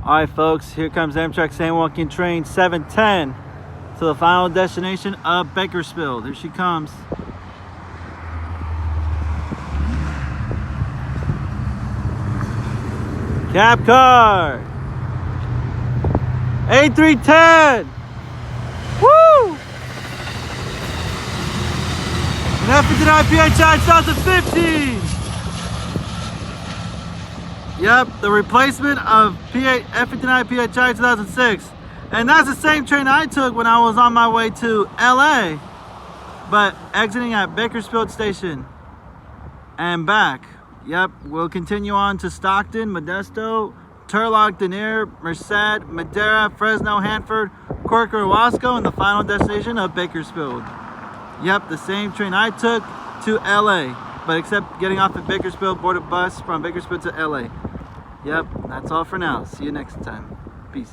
Alright folks, here comes Amtrak San Joaquin train 710 to the final destination of Bakersfield. Here she comes. Cabcar 8310. Woo! And F59 PHI 2015. Yep, the replacement of F59 PHI 2006. And that's the same train I took when I was on my way to LA, but exiting at Bakersfield Station and back. Yep, we'll continue on to Stockton, Modesto, Turlock, Denier, Merced, Madera, Fresno, Hanford, Corcoran, Wasco, and the final destination of Bakersfield. Yep, the same train I took to LA, but except getting off at Bakersfield, board a bus from Bakersfield to LA. Yep, that's all for now. See you next time. Peace.